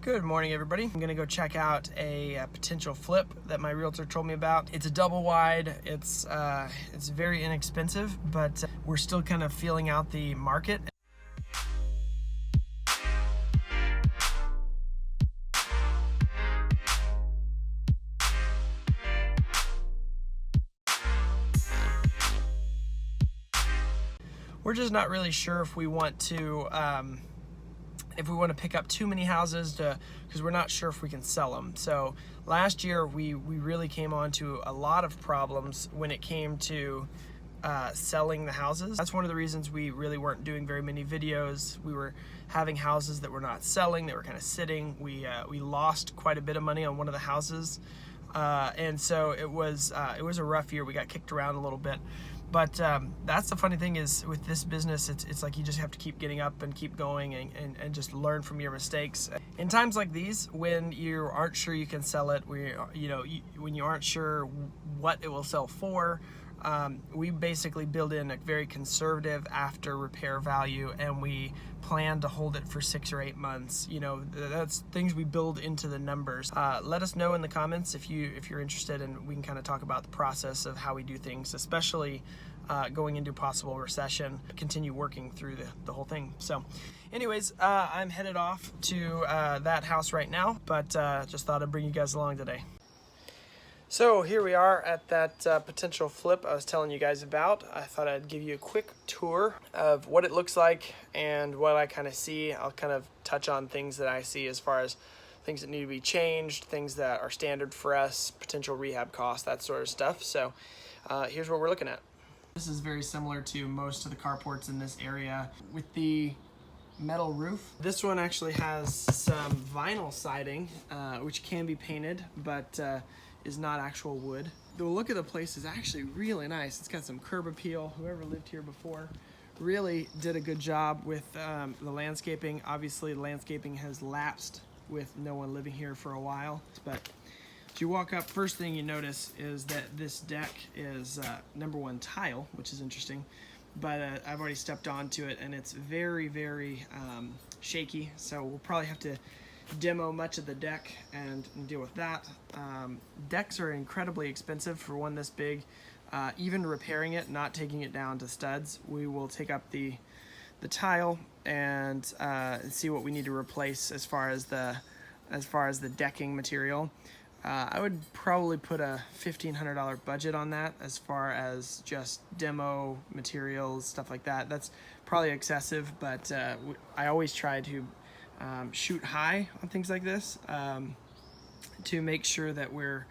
Good morning, everybody. I'm gonna go check out a potential flip that my realtor told me about. It's a double wide. It's very inexpensive, but we're still kind of feeling out the market. We're just not really sure if we want to pick up too many houses because we're not sure if we can sell them. So last year we really came on to a lot of problems when it came to selling the houses. That's one of the reasons we really weren't doing very many videos. We were having houses that were not selling, that were kind of sitting. We lost quite a bit of money on one of the houses, and so it was a rough year. We got kicked around a little bit. But that's the funny thing is with this business, it's like you just have to keep getting up and keep going and just learn from your mistakes. In times like these, when you aren't sure you can sell it, when you aren't sure what it will sell for, we basically build in a very conservative after repair value, and we plan to hold it for 6 or 8 months. That's things we build into the numbers. Let us know in the comments if you're interested, and we can kind of talk about the process of how we do things, especially going into possible recession. Continue working through the whole thing. So anyways, I'm headed off to that house right now, but just thought I'd bring you guys along today. So here we are at that potential flip I was telling you guys about. I thought I'd give you a quick tour of what it looks like and what I kind of see. I'll kind of touch on things that I see as far as things that need to be changed, things that are standard for us, potential rehab costs, that sort of stuff. So here's what we're looking at. This is very similar to most of the carports in this area with the metal roof. This one actually has some vinyl siding, which can be painted, but is not actual wood. The look of the place is actually really nice. It's got some curb appeal. Whoever lived here before really did a good job with the landscaping. Obviously, the landscaping has lapsed with no one living here for a while. But as you walk up, first thing you notice is that this deck is number one tile, which is interesting. But I've already stepped onto it, and it's very, very shaky. So we'll probably have to demo much of the deck and deal with that. Decks are incredibly expensive for one this big. Even repairing it, not taking it down to studs, we will take up the tile and see what we need to replace as far as the decking material. I would probably put a $1,500 budget on that as far as just demo materials, stuff like that. That's probably excessive, but I always try to shoot high on things like this to make sure that we're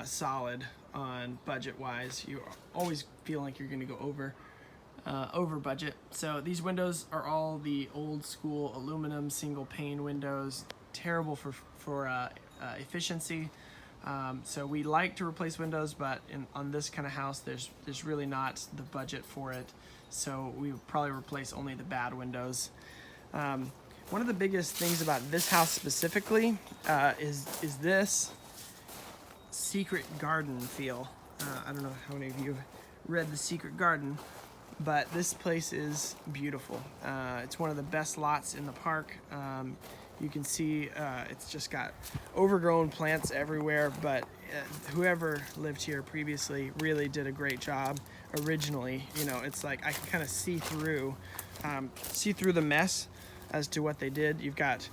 solid on budget wise. You always feel like you're going to go over budget. So these windows are all the old school aluminum single pane windows, terrible for efficiency. So we like to replace windows, but on this kind of house there's really not the budget for it, so we would probably replace only the bad windows. One of the biggest things about this house specifically is this secret garden feel. I don't know how many of you read The Secret Garden, but this place is beautiful. It's one of the best lots in the park. You can see it's just got overgrown plants everywhere, but whoever lived here previously really did a great job originally. It's like I can kind of see through the mess as to what they did. You've got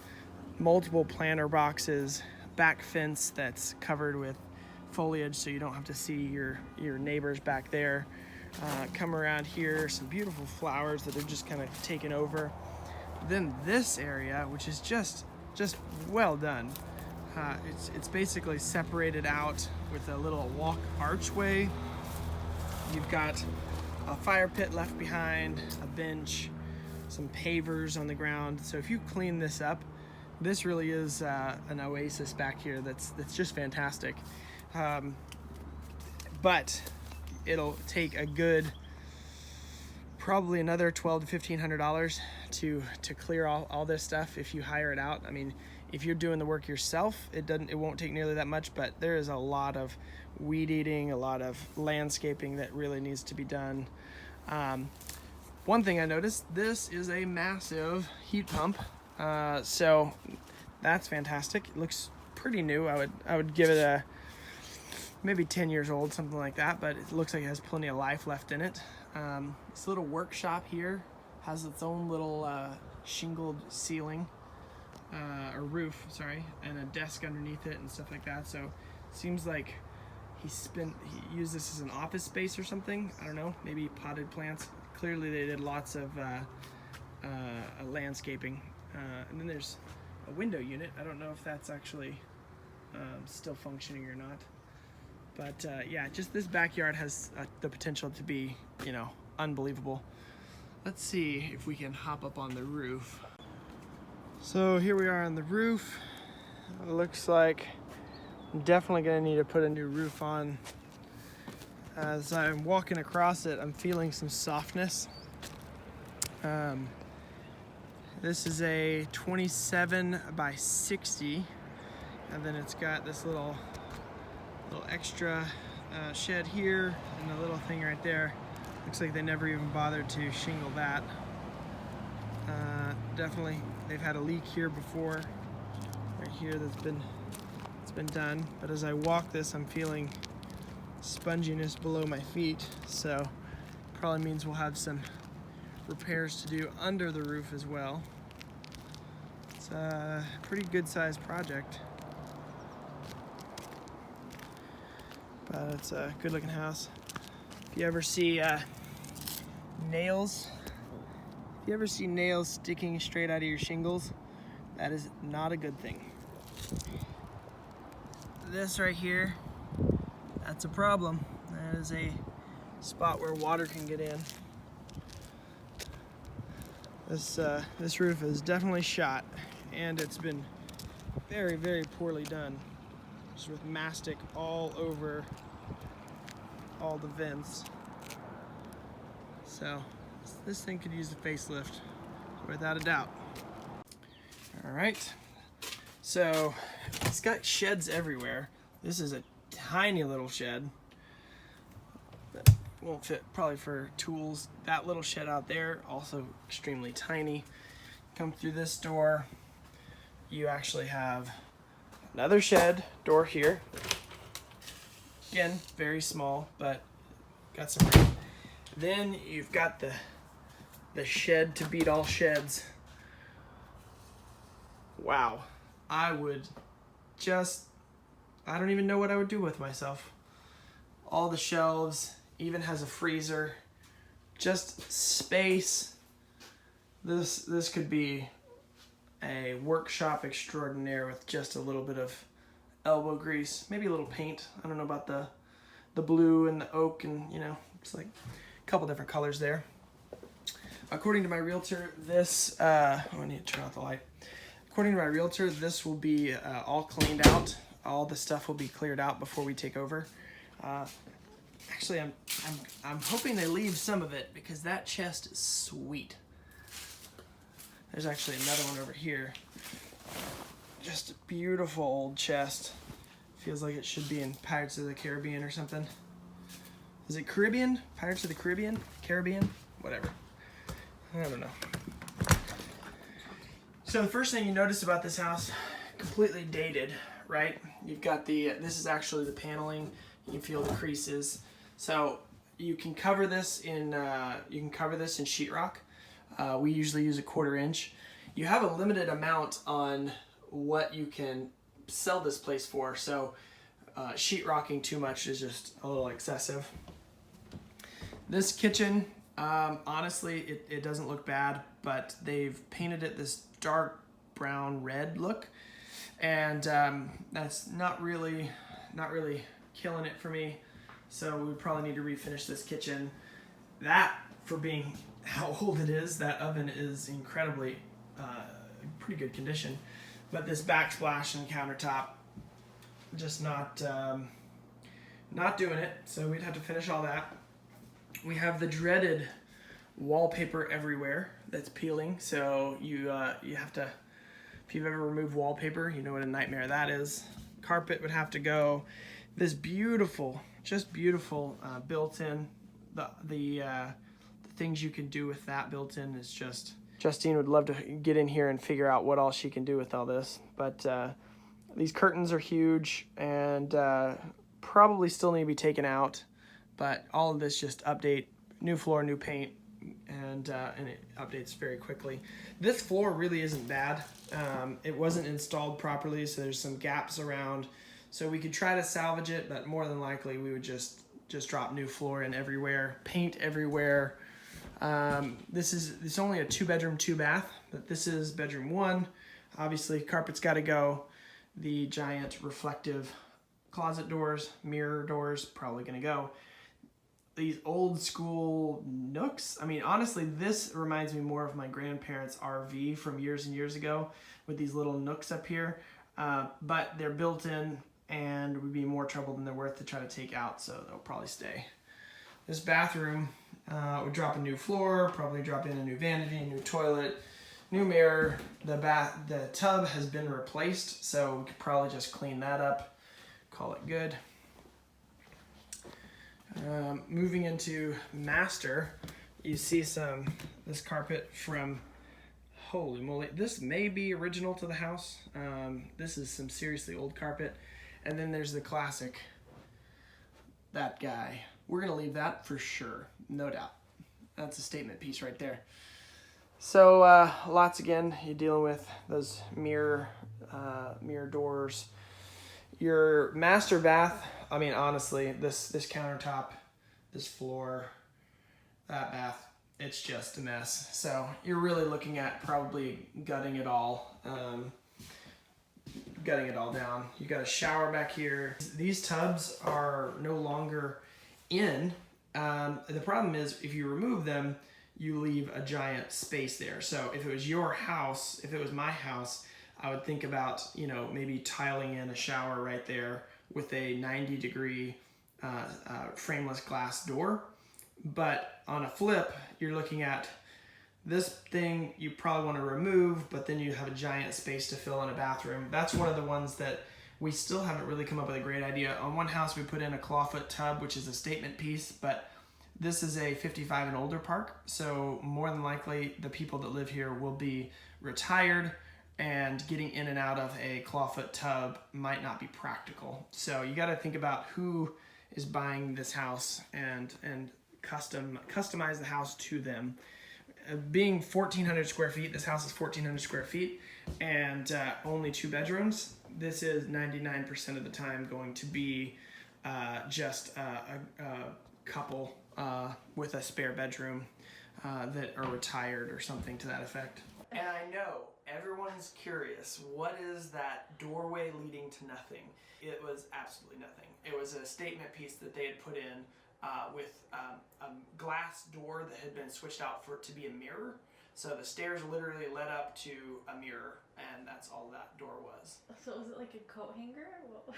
multiple planter boxes, back fence that's covered with foliage so you don't have to see your neighbors back there. Come around here, some beautiful flowers that have just kind of taken over. Then this area, which is just well done. It's basically separated out with a little walk archway. You've got a fire pit left behind, a bench, some pavers on the ground. So if you clean this up, this really is an oasis back here that's just fantastic. But it'll take a good probably another $1,200 to $1,500 to clear all this stuff if you hire it out. I mean, if you're doing the work yourself, it won't take nearly that much, but there is a lot of weed eating, a lot of landscaping that really needs to be done. One thing I noticed, this is a massive heat pump So that's fantastic. It looks pretty new. I would give it a maybe 10 years old, something like that, but it looks like it has plenty of life left in it. This little workshop here has its own little shingled ceiling, or roof, sorry, and a desk underneath it and stuff like that. So it seems like he used this as an office space or something. I don't know, maybe potted plants. Clearly they did lots of landscaping. And then there's a window unit. I don't know if that's actually still functioning or not. But yeah, just this backyard has the potential to be, you know, unbelievable. Let's see if we can hop up on the roof. So here we are on the roof. It looks like I'm definitely gonna need to put a new roof on. As I'm walking across it, I'm feeling some softness. This is a 27 by 60, and then it's got this little extra shed here and a little thing right there. Looks like they never even bothered to shingle that. Definitely, they've had a leak here before, right here. It's been done. But as I walk this, I'm feeling sponginess below my feet, so probably means we'll have some repairs to do under the roof as well. It's a pretty good sized project, but it's a good looking house. If you ever see nails sticking straight out of your shingles, that is not a good thing. This right here, that's a problem. That is a spot where water can get in. This roof is definitely shot, and it's been very, very poorly done. Just with mastic all over all the vents. So this thing could use a facelift, without a doubt. All right, so it's got sheds everywhere. This is a tiny little shed that won't fit probably for tools. That little shed out there, also extremely tiny. Come through this door, you actually have another shed door here. Again, very small, but got some room. Then you've got the shed to beat all sheds. Wow, I don't even know what I would do with myself. All the shelves, even has a freezer, just space. This could be a workshop extraordinaire with just a little bit of elbow grease, maybe a little paint. I don't know about the blue and the oak, and you know, it's like a couple different colors there. According to my realtor, this I need to turn off the light. According to my realtor, this will be all cleaned out. All the stuff will be cleared out before we take over. Actually, I'm hoping they leave some of it, because that chest is sweet. There's actually another one over here. Just a beautiful old chest. Feels like it should be in Pirates of the Caribbean or something. Is it Caribbean? Pirates of the Caribbean? Caribbean? Whatever. I don't know. So the first thing you notice about this house, completely dated, right? You've got this is actually the paneling. You can feel the creases. So you can cover this in sheetrock. We usually use a 1/4 inch. You have a limited amount on what you can sell this place for, so sheetrocking too much is just a little excessive. This kitchen, honestly, it doesn't look bad, but they've painted it this dark brown red look, and that's not really killing it for me. So we probably need to refinish this kitchen. That, for being how old it is, that oven is incredibly pretty good condition, but this backsplash and countertop, just not doing it. So we'd have to finish all that. We have the dreaded wallpaper everywhere that's peeling. So you have to, if you've ever removed wallpaper, you know what a nightmare that is. Carpet would have to go. This beautiful, just beautiful built-in, the things you can do with that built-in is just Justine would love to get in here and figure out what all she can do with all this. But these curtains are huge and probably still need to be taken out. But all of this just update, new floor, new paint, and it updates very quickly. This floor really isn't bad. It wasn't installed properly, so there's some gaps around. So we could try to salvage it, but more than likely we would just drop new floor in everywhere, paint everywhere. It's only a 2-bedroom, 2-bath, but this is bedroom 1. Obviously, carpet's got to go. The giant reflective closet doors, mirror doors, probably going to go. These old school nooks. I mean, honestly, this reminds me more of my grandparents' RV from years and years ago with these little nooks up here. But they're built in and would be more trouble than they're worth to try to take out, so they'll probably stay. This bathroom would drop a new floor, probably drop in a new vanity, a new toilet, new mirror. The tub has been replaced, so we could probably just clean that up, call it good. Moving into master, you see this carpet from, holy moly, this may be original to the house. This is some seriously old carpet. And then there's the classic, that guy. We're gonna leave that for sure, no doubt. That's a statement piece right there. So lots again, you're dealing with those mirror doors. Your master bath, I mean, honestly, this countertop, this floor, that bath, it's just a mess. So you're really looking at probably gutting it all down. You got a shower back here. These tubs are no longer in. The problem is if you remove them, you leave a giant space there. So if it was your house, if it was my house, I would think about, maybe tiling in a shower right there with a 90-degree frameless glass door. But on a flip, you're looking at this thing you probably want to remove, but then you have a giant space to fill in a bathroom. That's one of the ones that we still haven't really come up with a great idea. On one house, we put in a clawfoot tub, which is a statement piece, but this is a 55 and older park. So more than likely, the people that live here will be retired, and getting in and out of a clawfoot tub might not be practical. So you got to think about who is buying this house and customize the house to them. Being 1,400 square feet, this house is 1,400 square feet, and only 2 bedrooms. This is 99% of the time going to be just a couple with a spare bedroom that are retired or something to that effect. And I know everyone's curious, what is that doorway leading to nothing? It was absolutely nothing. It was a statement piece that they had put in with a glass door that had been switched out to be a mirror. So the stairs literally led up to a mirror, and that's all that door was. So was it like a coat hanger? Well,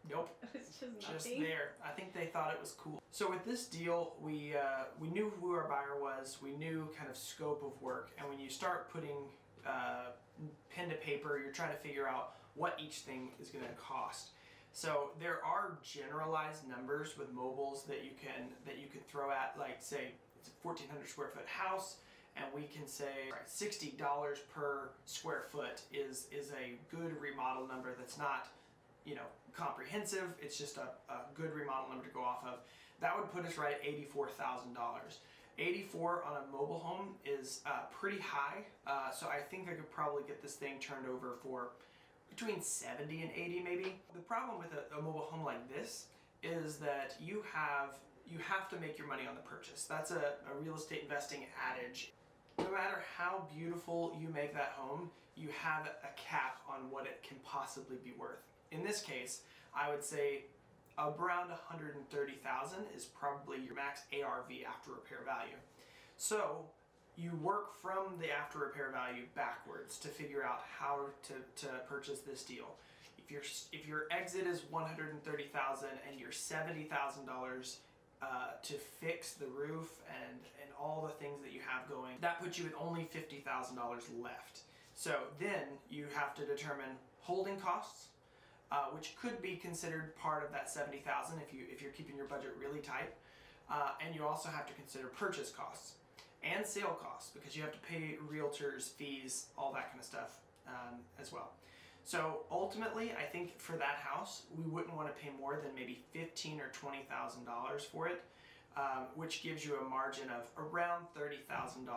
nope. It's just nothing. Just there. I think they thought it was cool. So with this deal, we knew who our buyer was. We knew kind of scope of work. And when you start putting pen to paper, you're trying to figure out what each thing is going to cost. So there are generalized numbers with mobiles that you can throw at, like say it's a 1,400 square foot house, and we can say $60 per square foot is a good remodel number that's not, comprehensive. It's just a good remodel number to go off of. That would put us right at $84,000. 84 on a mobile home is pretty high, so I think I could probably get this thing turned over for between 70 and 80 maybe. The problem with a mobile home like this is that you have to make your money on the purchase. That's a real estate investing adage. No matter how beautiful you make that home, you have a cap on what it can possibly be worth. In this case, I would say around $130,000 is probably your max ARV, after repair value. So you work from the after repair value backwards to figure out how to purchase this deal. If your exit is $130,000 and your $70,000 to fix the roof and all the things that you have going, that puts you at only $50,000 left. So then you have to determine holding costs, which could be considered part of that $70,000 if you're keeping your budget really tight, and you also have to consider purchase costs. and sale costs, because you have to pay realtors, fees, all that kind of stuff as well. So ultimately, I think for that house, we wouldn't want to pay more than maybe $15,000 or $20,000 for it, which gives you a margin of around $30,000,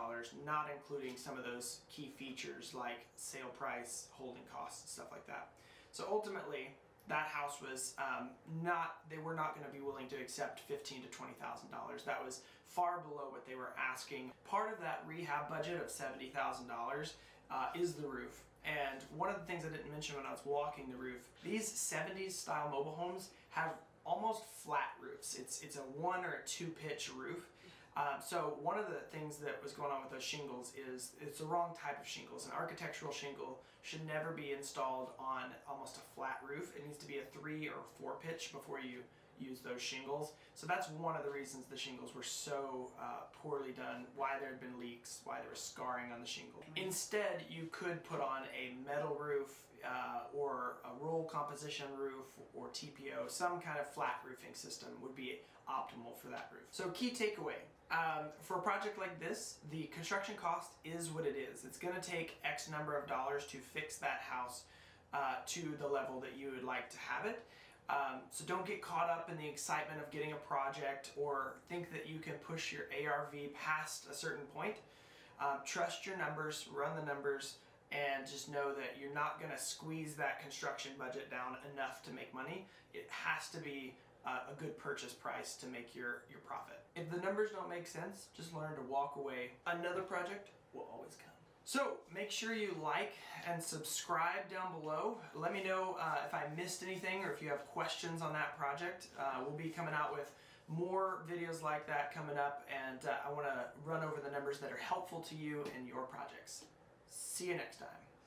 not including some of those key features like sale price, holding costs, stuff like that. So ultimately, that house was they were not going to be willing to accept $15,000 to $20,000. That was far below what they were asking. Part of that rehab budget of $70,000 is the roof. And one of the things I didn't mention when I was walking the roof, these 70s style mobile homes have almost flat roofs. It's a 1 or a 2 pitch roof. So one of the things that was going on with those shingles is it's the wrong type of shingles. An architectural shingle should never be installed on almost a flat roof. It needs to be a 3 or 4 pitch before you use those shingles. So that's one of the reasons the shingles were so poorly done, why there had been leaks, why there was scarring on the shingle. Instead, you could put on a metal roof or a roll composition roof or TPO. Some kind of flat roofing system would be optimal for that roof. So key takeaway, for a project like this, the construction cost is what it is. It's going to take X number of dollars to fix that house to the level that you would like to have it. So don't get caught up in the excitement of getting a project or think that you can push your ARV past a certain point. Trust your numbers, run the numbers, and just know that you're not going to squeeze that construction budget down enough to make money. It has to be a good purchase price to make your profit. If the numbers don't make sense, just learn to walk away. Another project will always come. So make sure you like and subscribe down below. Let me know if I missed anything or if you have questions on that project. We'll be coming out with more videos like that coming up, and I want to run over the numbers that are helpful to you in your projects. See you next time.